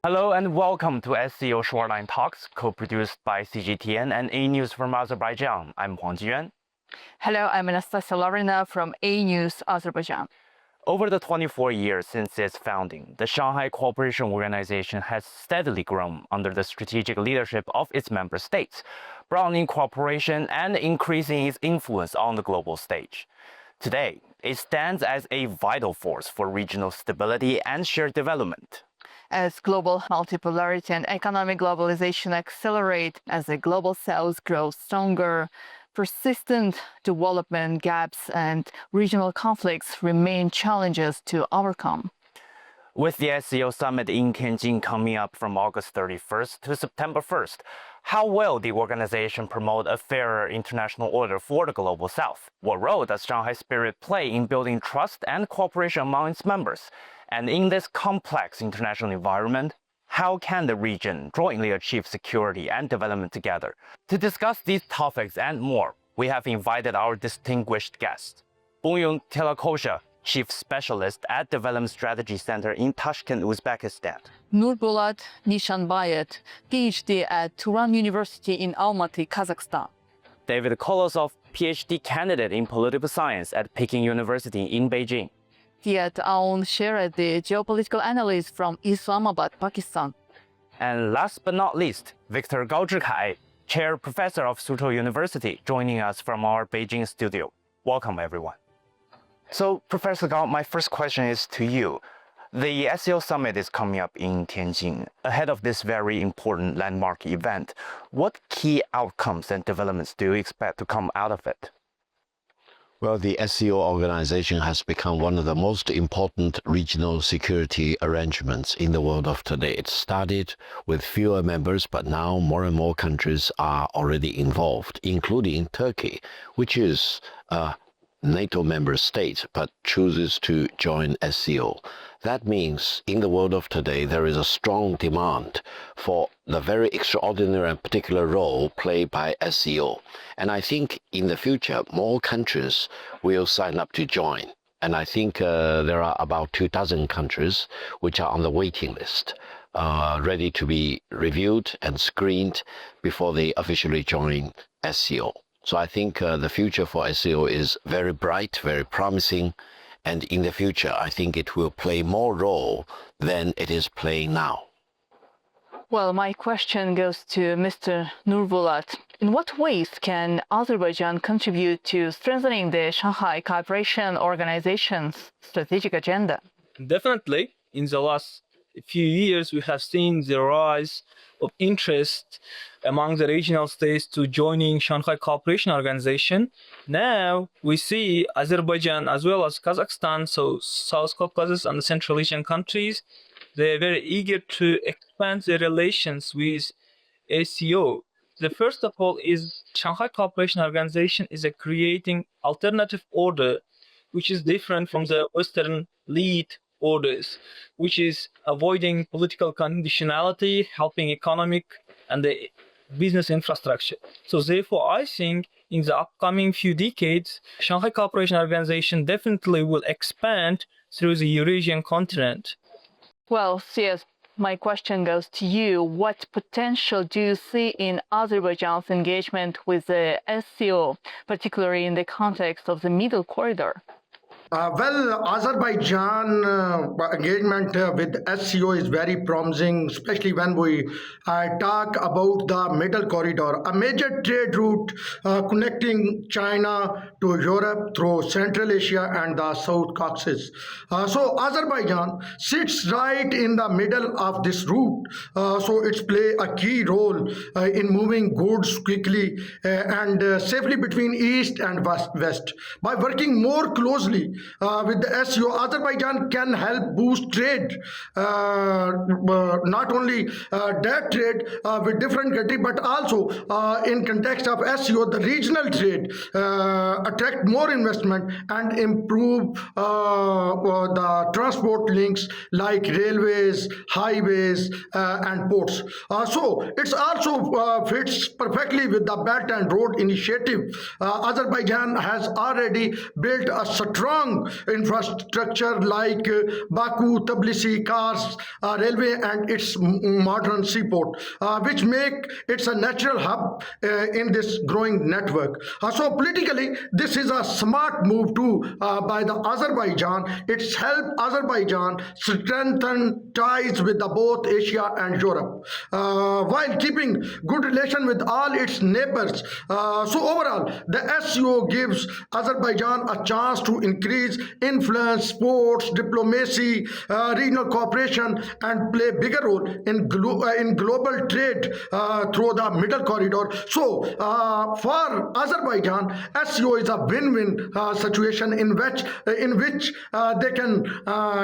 Hello and welcome to SCO Shoreline Talks, co-produced by CGTN and AnewZ from Azerbaijan. I'm Huang Jiyuan. Hello, I'm Anastasia Larina from AnewZ, Azerbaijan. Over the 24 years since its founding, the Shanghai Cooperation Organization has steadily grown under the strategic leadership of its member states, broadening cooperation and increasing its influence on the global stage. Today, it stands as a vital force for regional stability and shared development. As global multipolarity and economic globalization accelerate, as the global south grows stronger, persistent development gaps and regional conflicts remain challenges to overcome. With the SCO Summit in Tianjin coming up from August 31st to September 1st, how will the organization promote a fairer international order for the Global South? What role does Shanghai Spirit play in building trust and cooperation among its members? And in this complex international environment, how can the region jointly achieve security and development together? To discuss these topics and more, we have invited our distinguished guest, Bunyun Telakosha, Chief Specialist at Development Strategy Center in Tashkent, Uzbekistan. Nurbulat Nishanbayat, PhD at Turan University in Almaty, Kazakhstan. David Kolosov, PhD candidate in Political Science at Peking University in Beijing. Fiat Aoun Sherad, the geopolitical analyst from Islamabad, Pakistan. And last but not least, Victor Gao Zhikai, Chair Professor of Suzhou University, joining us from our Beijing studio. Welcome, everyone. So, Professor Gao, my first question is to you. The SCO Summit is coming up in Tianjin. Ahead of this very important landmark event, what key outcomes and developments do you expect to come out of it? Well, the SCO organization has become one of the most important regional security arrangements in the world of today. It started with fewer members, but now more and more countries are already involved, including Turkey, which is a NATO member state, but chooses to join SCO. That means in the world of today, there is a strong demand for the very extraordinary and particular role played by SCO. And I think in the future, more countries will sign up to join. And I think there are about 2,000 countries which are on the waiting list, ready to be reviewed and screened before they officially join SCO. So I think the future for SCO is very bright, very promising. And in the future, I think it will play more role than it is playing now. Well, my question goes to Mr. Nurbulat. In what ways can Azerbaijan contribute to strengthening the Shanghai Cooperation Organization's strategic agenda? Definitely. In the last few years, we have seen the rise of interest among the regional states to joining Shanghai Cooperation Organization. Now we see Azerbaijan as well as Kazakhstan, so South Caucasus and the Central Asian countries, they're very eager to expand their relations with SCO. The first of all is Shanghai Cooperation Organization is creating alternative order, which is different from the Western lead orders, which is avoiding political conditionality, helping economic and the business infrastructure. So therefore, I think in the upcoming few decades, Shanghai Cooperation Organization definitely will expand through the Eurasian continent. Well, CS, my question goes to you. What potential do you see in Azerbaijan's engagement with the SCO, particularly in the context of the Middle Corridor? Azerbaijan engagement with SCO is very promising, especially when we talk about the Middle Corridor, a major trade route connecting China to Europe through Central Asia and the South Caucasus. So Azerbaijan sits right in the middle of this route, so it's play a key role in moving goods quickly and safely between East and West. By working more closely with the SCO, Azerbaijan can help boost trade, not only that trade with different countries, but also in context of SCO, the regional trade, attract more investment and improve the transport links like railways, highways, and ports. So it's also fits perfectly with the Belt and Road Initiative. Azerbaijan has already built a strong strong infrastructure like Baku, Tbilisi, Kars, railway, and its modern seaport, which make it a natural hub in this growing network. So politically, this is a smart move too by the Azerbaijan. It's helped Azerbaijan strengthen ties with both Asia and Europe, while keeping good relation with all its neighbors. So overall, the SCO gives Azerbaijan a chance to increase influence, sports, diplomacy, regional cooperation, and play bigger role in global trade through the middle corridor. So for Azerbaijan, SCO is a win-win situation in which they can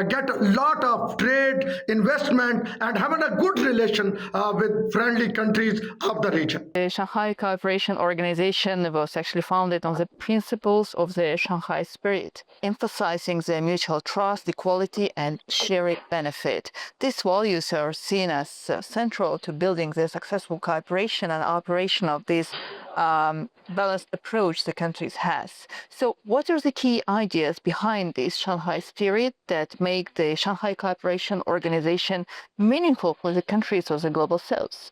get a lot of trade, investment, and having a good relation with friendly countries of the region. The Shanghai Cooperation Organization was actually founded on the principles of the Shanghai spirit, emphasizing the mutual trust, equality, and shared benefit. These values are seen as central to building the successful cooperation and operation of this balanced approach the countries has. So what are the key ideas behind this Shanghai spirit that make the Shanghai Cooperation Organization meaningful for the countries of the Global South?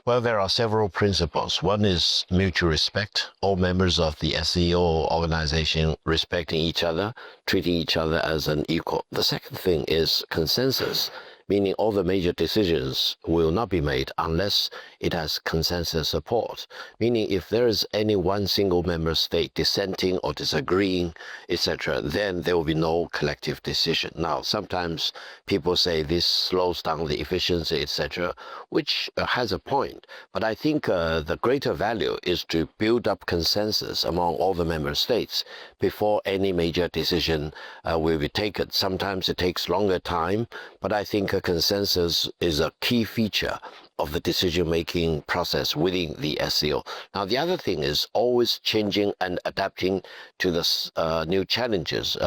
Well, there are several principles. One is mutual respect. All members of the SCO organization respecting each other, treating each other as an equal. The second thing is consensus, meaning all the major decisions will not be made unless it has consensus support. Meaning if there is any one single member state dissenting or disagreeing, etc., then there will be no collective decision. Now, sometimes people say this slows down the efficiency, etc., which has a point. But I think the greater value is to build up consensus among all the member states before any major decision will be taken. Sometimes it takes longer time, but I think a consensus is a key feature of the decision-making process within the SCO. Now, the other thing is always changing and adapting to the new challenges.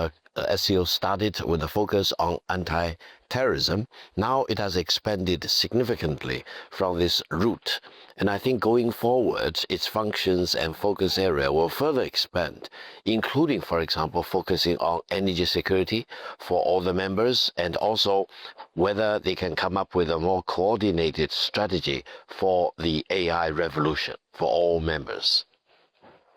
SCO started with a focus on anti-terrorism. Now it has expanded significantly from this route. And I think going forward, its functions and focus area will further expand, including, for example, focusing on energy security for all the members, and also whether they can come up with a more coordinated strategy for the AI revolution for all members.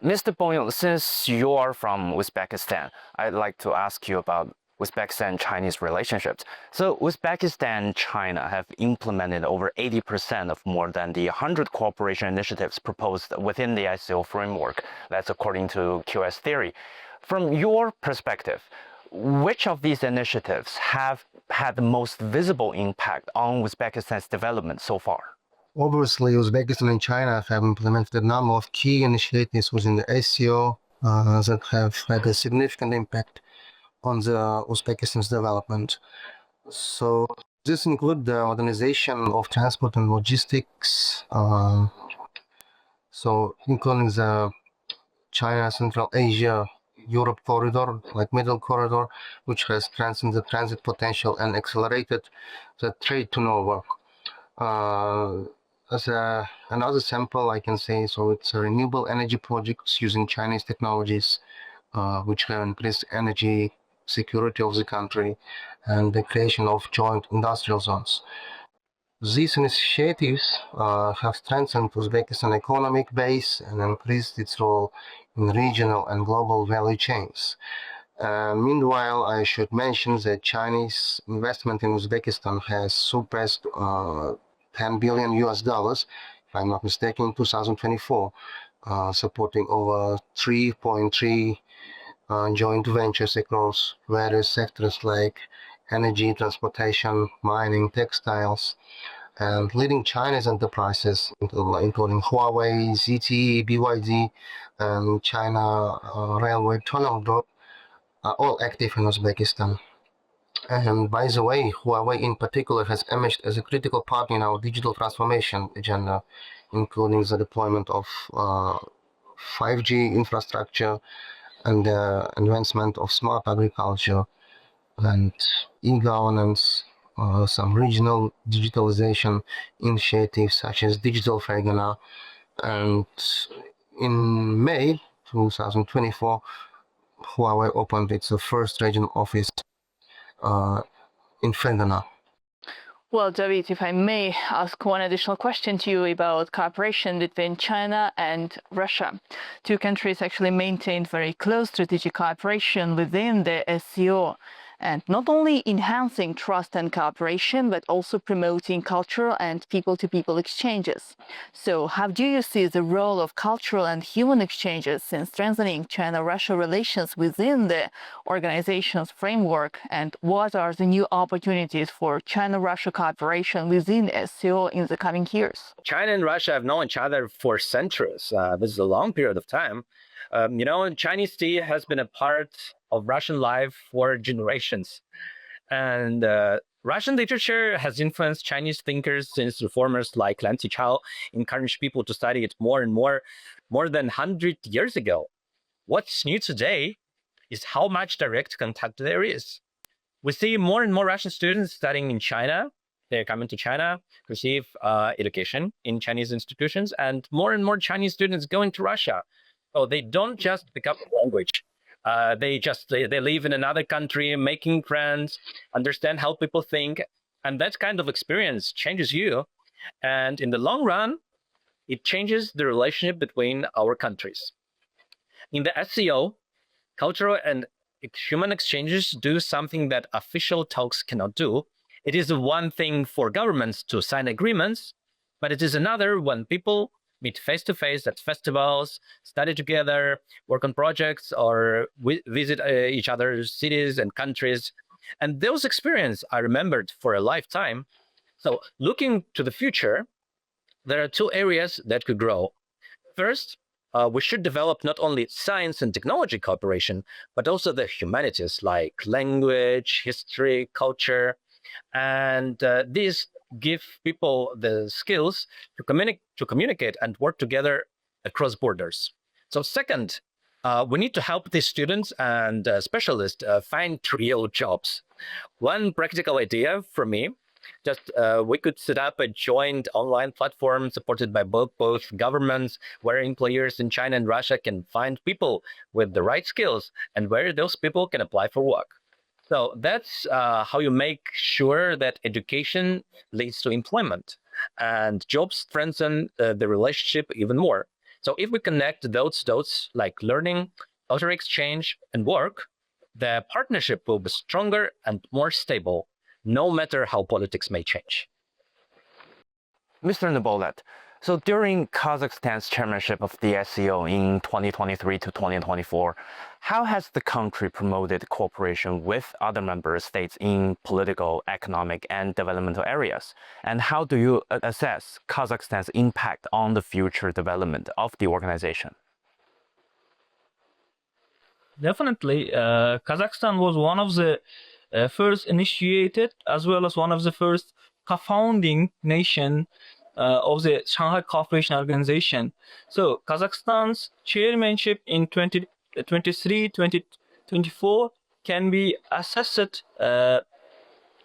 Mr. Bongyong, since you are from Uzbekistan, I'd like to ask you about Uzbekistan-Chinese relationships. So Uzbekistan and China have implemented over 80% of more than the 100 cooperation initiatives proposed within the SCO framework. That's according to QS theory. From your perspective, which of these initiatives have had the most visible impact on Uzbekistan's development so far? Obviously, Uzbekistan and China have implemented a number of key initiatives within the SCO that have had a significant impact on the Uzbekistan's development. So this includes the modernization of transport and logistics, so including the China, Central Asia, Europe corridor, like middle corridor, which has strengthened the transit potential and accelerated the trade to Norway. As another sample, I can say, so it's a renewable energy projects using Chinese technologies, which have increased energy security of the country and the creation of joint industrial zones. These initiatives have strengthened Uzbekistan economic base and increased its role in regional and global value chains. Meanwhile, I should mention that Chinese investment in Uzbekistan has surpassed $10 billion US, if I'm not mistaken, in 2024, supporting over 3.3 joint ventures across various sectors like energy, transportation, mining, textiles, and leading Chinese enterprises, including Huawei, ZTE, BYD, and China Railway Tunnel Group, are all active in Uzbekistan. And by the way, Huawei in particular has emerged as a critical partner in our digital transformation agenda, including the deployment of 5G infrastructure and the advancement of smart agriculture and e-governance, some regional digitalization initiatives such as Digital Fragana. And in May 2024, Huawei opened its first regional office in Fergana. Well, David, if I may ask one additional question to you about cooperation between China and Russia. Two countries actually maintained very close strategic cooperation within the SCO, and not only enhancing trust and cooperation, but also promoting cultural and people-to-people exchanges. So how do you see the role of cultural and human exchanges in strengthening China-Russia relations within the organization's framework, and what are the new opportunities for China-Russia cooperation within SCO in the coming years? China and Russia have known each other for centuries. This is a long period of time. Chinese tea has been a part of Russian life for generations. And Russian literature has influenced Chinese thinkers since reformers like Lan Zichao encouraged people to study it more and more than 100 years ago. What's new today is how much direct contact there is. We see more and more Russian students studying in China. They're coming to China to receive education in Chinese institutions, and more Chinese students going to Russia. So they don't just pick up language. They live in another country, making friends, understand how people think, and that kind of experience changes you. And in the long run, it changes the relationship between our countries. In the SCO, cultural and human exchanges do something that official talks cannot do. It is one thing for governments to sign agreements, but it is another when people meet face-to-face at festivals, study together, work on projects, or visit each other's cities and countries. And those experiences are remembered for a lifetime. So looking to the future, there are two areas that could grow. First, we should develop not only science and technology cooperation, but also the humanities like language, history, culture. And these give people the skills to communicate and work together across borders. So second, we need to help these students and specialists find real jobs. One practical idea for me, we could set up a joint online platform supported by both governments, where employers in China and Russia can find people with the right skills and where those people can apply for work. So that's how you make sure that education leads to employment, and jobs strengthen the relationship even more. So if we connect those dots like learning, cultural exchange, and work, the partnership will be stronger and more stable, no matter how politics may change. Mr. Nabolet, so during Kazakhstan's chairmanship of the SCO in 2023 to 2024, how has the country promoted cooperation with other member states in political, economic, and developmental areas? And how do you assess Kazakhstan's impact on the future development of the organization? Definitely, Kazakhstan was one of the first initiated, as well as one of the first co-founding nation of the Shanghai Cooperation Organization. So Kazakhstan's chairmanship in 2023-2024 can be assessed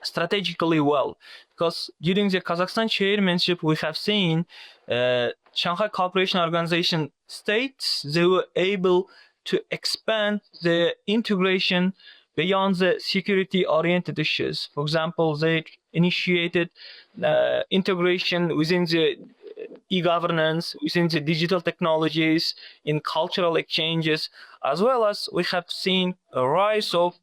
strategically well, because during the Kazakhstan chairmanship we have seen Shanghai Cooperation Organization states they were able to expand the integration beyond the security-oriented issues. For example, they initiated integration within the e-governance, within the digital technologies, in cultural exchanges, as well as we have seen a rise of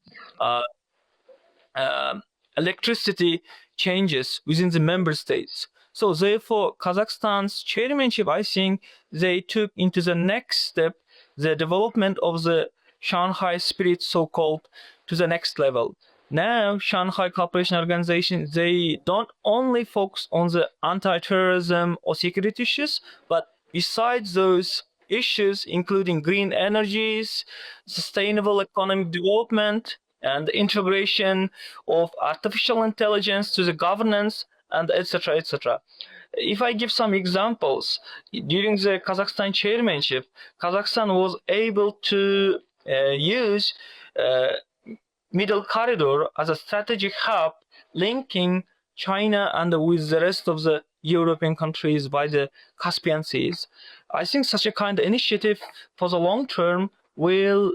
electricity changes within the member states. So therefore, Kazakhstan's chairmanship, I think they took into the next step the development of the Shanghai spirit, so-called, to the next level. Now, Shanghai Cooperation Organization, they don't only focus on the anti-terrorism or security issues, but besides those issues, including green energies, sustainable economic development, and the integration of artificial intelligence to the governance, and etc., etc. If I give some examples, during the Kazakhstan chairmanship, Kazakhstan was able to use Middle Corridor as a strategic hub linking China and with the rest of the European countries by the Caspian Seas. I think such a kind of initiative for the long term will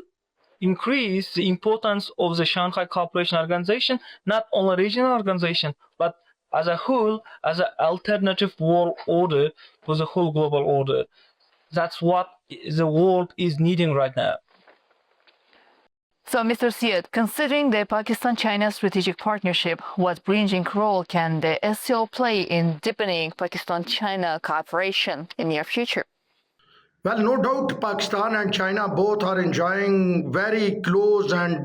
increase the importance of the Shanghai Cooperation Organization, not only regional organization, but as a whole, as an alternative world order to the whole global order. That's what the world is needing right now. So, Mr. Syed, considering the Pakistan-China strategic partnership, what bridging role can the SCO play in deepening Pakistan-China cooperation in near future? Well, no doubt Pakistan and China both are enjoying very close and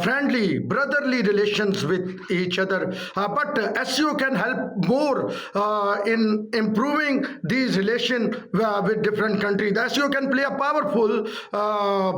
friendly, brotherly relations with each other. But SCO can help more in improving these relations with different countries. The SCO can play a powerful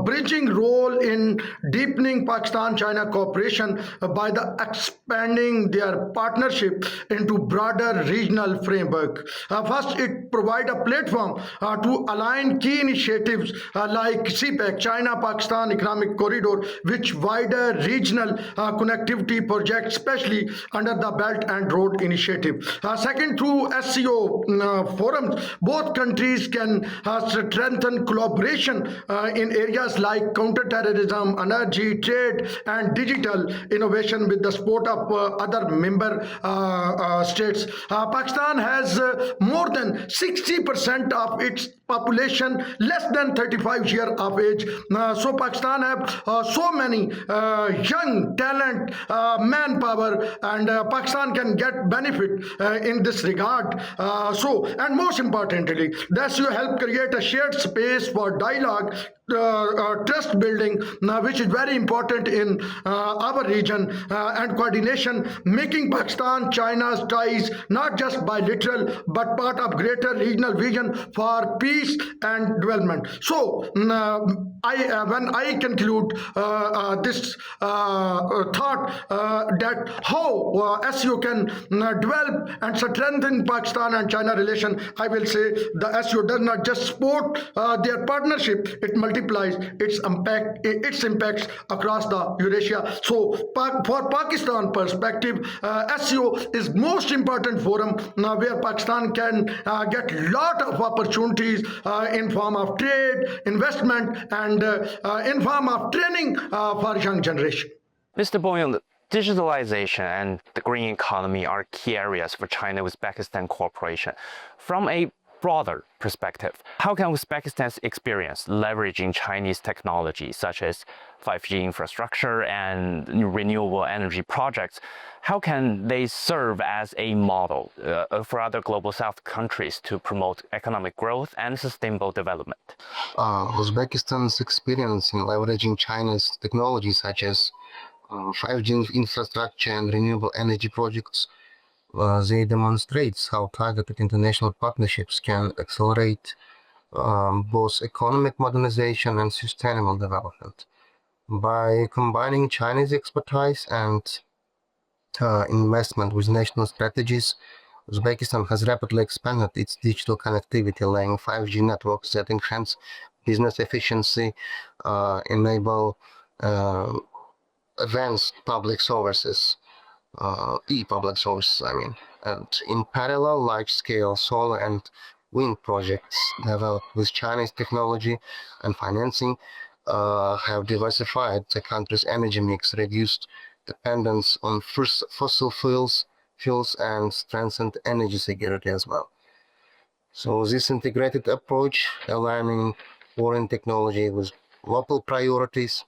bridging role in deepening Pakistan-China cooperation by the expanding their partnership into broader regional framework. First, it provides a platform to align key initiatives like CPEC, China-Pakistan Economic Corridor, which wider regional connectivity projects, especially under the Belt and Road Initiative. Second, through SCO forums, both countries can strengthen collaboration in areas like counterterrorism, energy, trade, and digital innovation with the support of other member states. Pakistan has more than 60% of its population less than 35 years of age. So Pakistan have so many young talent, manpower, and Pakistan can get benefit in this regard. And most importantly, thus you help create a shared space for dialogue, trust building, which is very important in our region, and coordination, making Pakistan-China's ties not just bilateral but part of greater regional vision for peace and development. So, when I conclude this thought that how SCO can develop and strengthen Pakistan and China relation, I will say the SCO does not just support their partnership; it multiplies its impacts across the Eurasia. So, for Pakistan perspective, SCO is most important forum where Pakistan can get lot of opportunities in form of trade, investment, and in form of training for young generation. Mr. Boyan, digitalization and the green economy are key areas for China-Uzbekistan cooperation. From a broader perspective, how can Uzbekistan's experience leveraging Chinese technology such as 5G infrastructure and renewable energy projects, how can they serve as a model for other global south countries to promote economic growth and sustainable development? Uzbekistan's experience in leveraging China's technology such as 5G infrastructure and renewable energy projects, they demonstrates how targeted international partnerships can accelerate both economic modernization and sustainable development. By combining Chinese expertise and investment with national strategies, Uzbekistan has rapidly expanded its digital connectivity, laying 5G networks that enhance business efficiency, enable advanced public services, e-public services, and in parallel, large-scale solar and wind projects developed with Chinese technology and financing have diversified the country's energy mix, reduced dependence on fossil fuels, and strengthened energy security as well. So this integrated approach, aligning foreign technology with local priorities,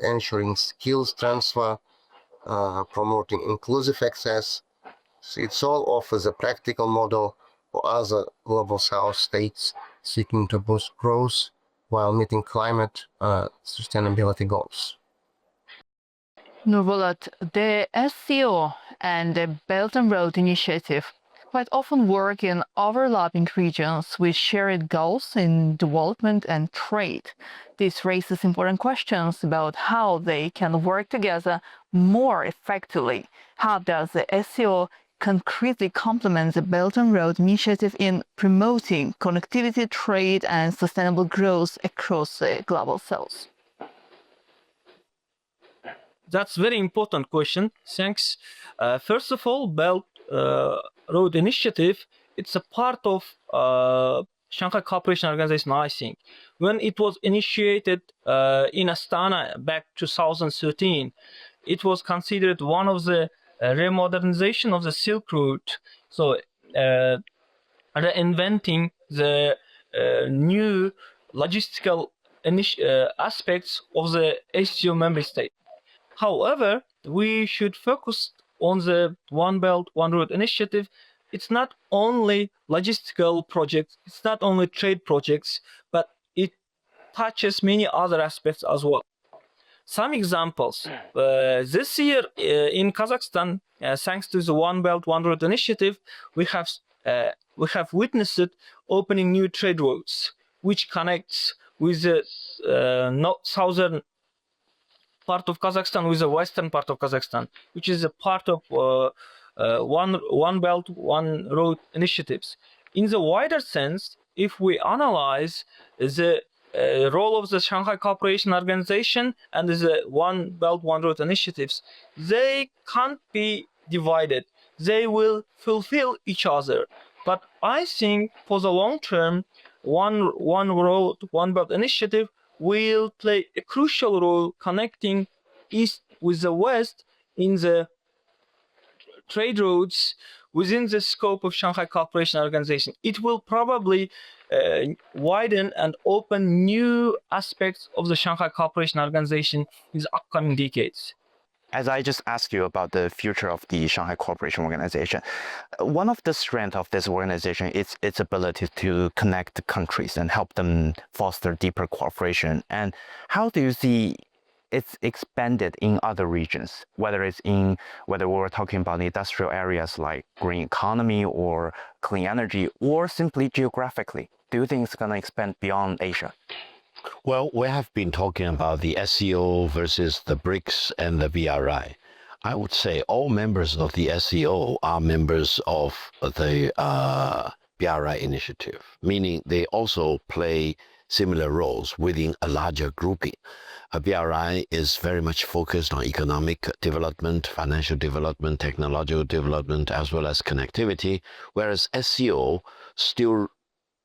ensuring skills transfer, promoting inclusive access, it all offers a practical model for other global south states seeking to boost growth while meeting climate sustainability goals. Nurbulat, the SCO and the Belt and Road Initiative quite often work in overlapping regions with shared goals in development and trade. This raises important questions about how they can work together more effectively. How does the SCO concretely complement the Belt and Road Initiative in promoting connectivity, trade, and sustainable growth across the global south? That's a very important question. Thanks. First of all, Belt Road Initiative, it's a part of Shanghai Cooperation Organization, I think. when it was initiated in Astana back 2013, it was considered one of the remodernization of the Silk Route. So reinventing the new logistical aspects of the SCO member state. However, we should focus on the One Belt, One Road initiative. It's not only logistical projects, it's not only trade projects, but it touches many other aspects as well. Some examples. This year in Kazakhstan, thanks to the One Belt, One Road initiative, we have witnessed opening new trade routes, which connects with the southern part of Kazakhstan with the western part of Kazakhstan, which is a part of One Belt, One Road initiatives. In the wider sense, if we analyze the role of the Shanghai Cooperation Organization and the One Belt, One Road initiatives, they can't be divided. They will fulfill each other. But I think for the long term, One Road, One Belt initiative will play a crucial role connecting East with the West in the trade routes within the scope of Shanghai Cooperation Organization. It will probably widen and open new aspects of the Shanghai Cooperation Organization in the upcoming decades. As I just asked you about the future of the Shanghai Cooperation Organization, one of the strengths of this organization is its ability to connect countries and help them foster deeper cooperation. And how do you see it's expanded in other regions, whether we're talking about industrial areas like green economy or clean energy, or simply geographically? Do you think it's going to expand beyond Asia? Well, we have been talking about the SCO versus the BRICS and the BRI. I would say all members of the SCO are members of the BRI initiative, meaning they also play similar roles within a larger grouping. BRI is very much focused on economic development, financial development, technological development, as well as connectivity, whereas SCO still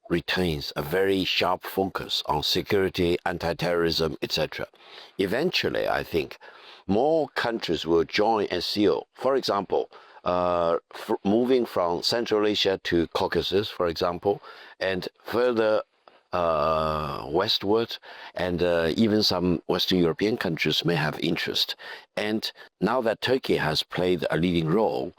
retains a very sharp focus on security, anti-terrorism, etc. Eventually, I think more countries will join SCO. For example, moving from Central Asia to Caucasus, for example, and further westward, and even some Western European countries may have interest. And now that Turkey has played a leading role,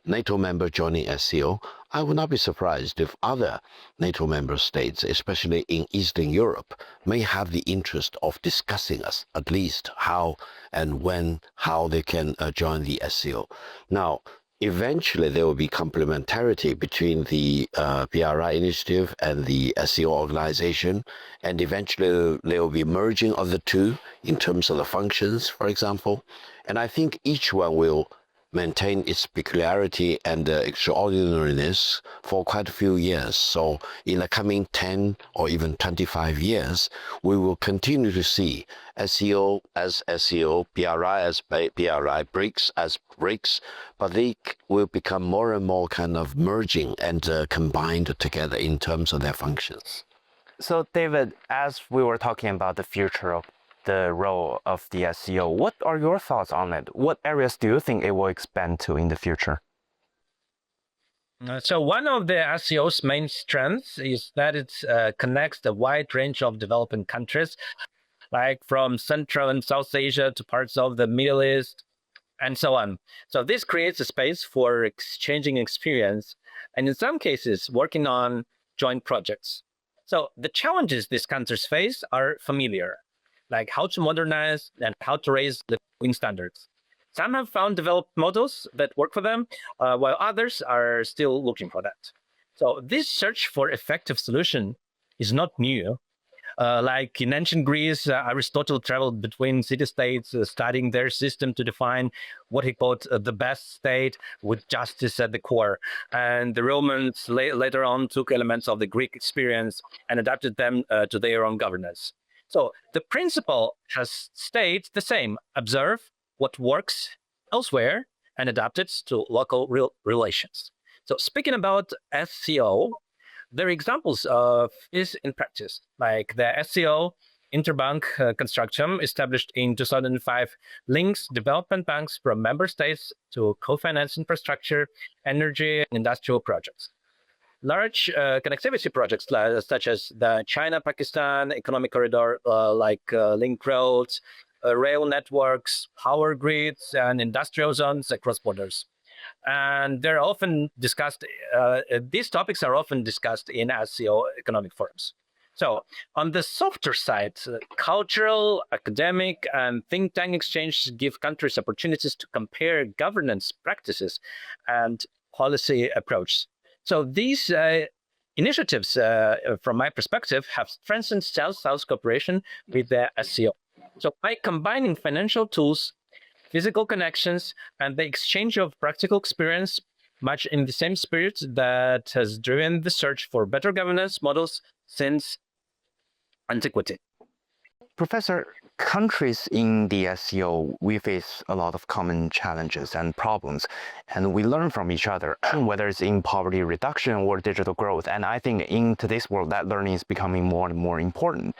NATO member joining SCO, I would not be surprised if other NATO member states, especially in Eastern Europe, may have the interest of discussing us, at least how and how they can join the SCO. Now, eventually there will be complementarity between the BRI initiative and the SCO organization, and eventually there will be merging of the two in terms of the functions, for example. And I think each one will maintain its peculiarity and extraordinariness for quite a few years. So in the coming 10 or even 25 years, we will continue to see SCO as SCO, BRI as BRI, BRICS as BRICS, but they will become more and more kind of merging and combined together in terms of their functions. So David, as we were talking about the future of the role of the SCO, what are your thoughts on it? What areas do you think it will expand to in the future? So one of the SCO's main strengths is that it connects a wide range of developing countries, like from Central and South Asia to parts of the Middle East, and so on. So this creates a space for exchanging experience, and in some cases, working on joint projects. So the challenges these countries face are familiar, like how to modernize and how to raise the living standards. Some have found developed models that work for them, while others are still looking for that. So this search for effective solution is not new. Like in ancient Greece, Aristotle traveled between city-states, studying their system to define what he called the best state with justice at the core. And the Romans later on took elements of the Greek experience and adapted them to their own governance. So the principle has stayed the same: observe what works elsewhere and adapt it to local relations. So speaking about SCO, There are examples of this in practice, like the SCO Interbank Consortium established in 2005 links development banks from member states to co-finance infrastructure, energy, and industrial projects. Large connectivity projects such as the China-Pakistan Economic Corridor, like link roads, rail networks, power grids, and industrial zones across borders. And they're often discussed, these topics are often discussed in SCO economic forums. So on the softer side, cultural, academic, and think tank exchanges give countries opportunities to compare governance practices and policy approaches. So these initiatives, from my perspective, have strengthened South-South cooperation with the SCO. So by combining financial tools, physical connections, and the exchange of practical experience, much in the same spirit that has driven the search for better governance models since antiquity. Professor, countries in the SCO, we face a lot of common challenges and problems, and we learn from each other, whether it's in poverty reduction or digital growth. And I think in today's world, that learning is becoming more and more important.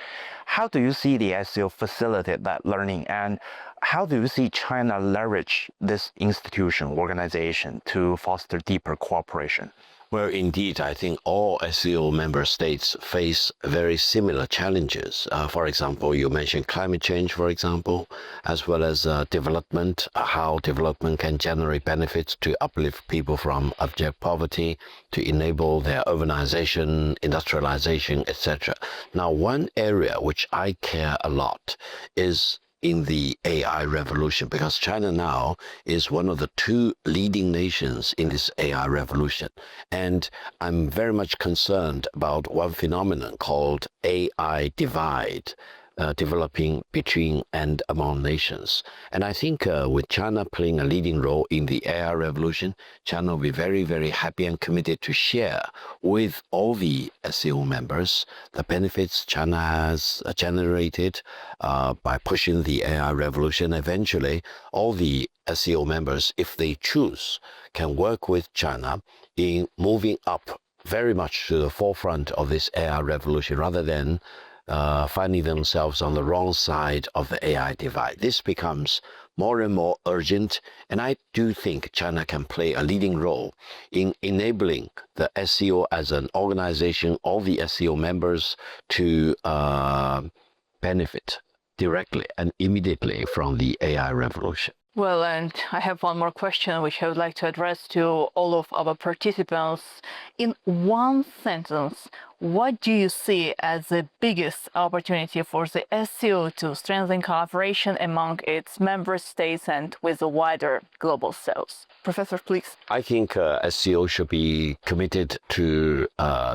How do you see the SCO facilitate that learning, and how do you see China leverage this institution, organization, to foster deeper cooperation? Well, indeed, I think all SCO member states face very similar challenges. For example, you mentioned climate change, for example, as well as development, how development can generate benefits to uplift people from abject poverty, to enable their urbanization, industrialization, etc. Now, one area which I care a lot is in the AI revolution, because China now is one of the two leading nations in this AI revolution. And I'm very much concerned about one phenomenon called AI divide, developing between and among nations. And I think with China playing a leading role in the AI revolution, China will be very, very happy and committed to share with all the SCO members the benefits China has generated by pushing the AI revolution. Eventually, all the SCO members, if they choose, can work with China in moving up very much to the forefront of this AI revolution, rather than finding themselves on the wrong side of the AI divide. This becomes more and more urgent, and I do think China can play a leading role in enabling the SCO as an organization, all the SCO members, to benefit directly and immediately from the AI revolution. Well, and I have one more question which I would like to address to all of our participants. In one sentence, what do you see as the biggest opportunity for the SCO to strengthen cooperation among its member states and with the wider global south? Professor, please. I think SCO should be committed to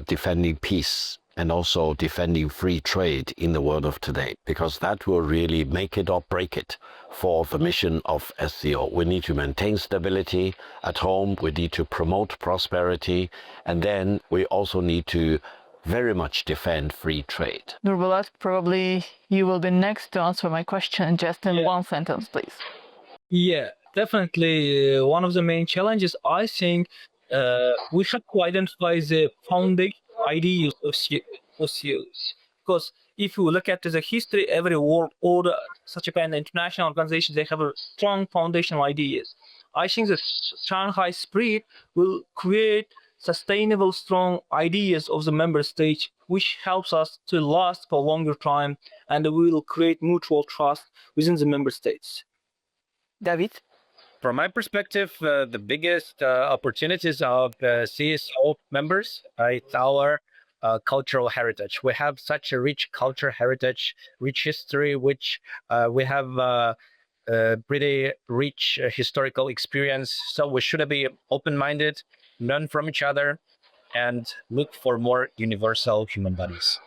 defending peace and also defending free trade in the world of today, because that will really make it or break it for the mission of SCO. We need to maintain stability at home, we need to promote prosperity, and then we also need to very much defend free trade. Nurbulat, probably you will be next to answer my question just in one sentence, please. Yeah, definitely. One of the main challenges, I think, we have to identify the founding ideas of COs. Because if you look at the history, every world order, such a kind of international organization, they have a strong foundational ideas. I think the Shanghai spirit will create sustainable, strong ideas of the member states, which helps us to last for a longer time, and we will create mutual trust within the member states. David? From my perspective, the biggest opportunities of CSO members, it's our cultural heritage. We have such a rich culture heritage, rich history, which we have pretty rich historical experience. So we should be open-minded, learn from each other, and look for more universal human bodies.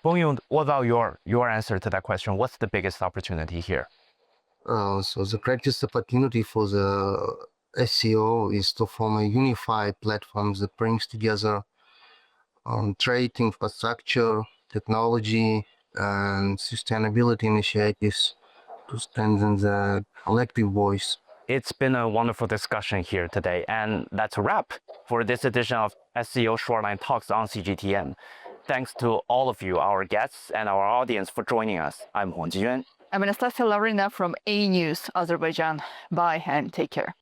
Bongyun, what about your answer to that question? What's the biggest opportunity here? So the greatest opportunity for the SCO is to form a unified platform that brings together trade, infrastructure, technology, and sustainability initiatives to strengthen the collective voice. It's been a wonderful discussion here today, and that's a wrap. for this edition of SCO Shoreline Talks on CGTN. Thanks to all of you, our guests, and our audience for joining us. I'm Huang Jiyuan. I'm Anastasia Lavrina from AnewZ, Azerbaijan. Bye and take care.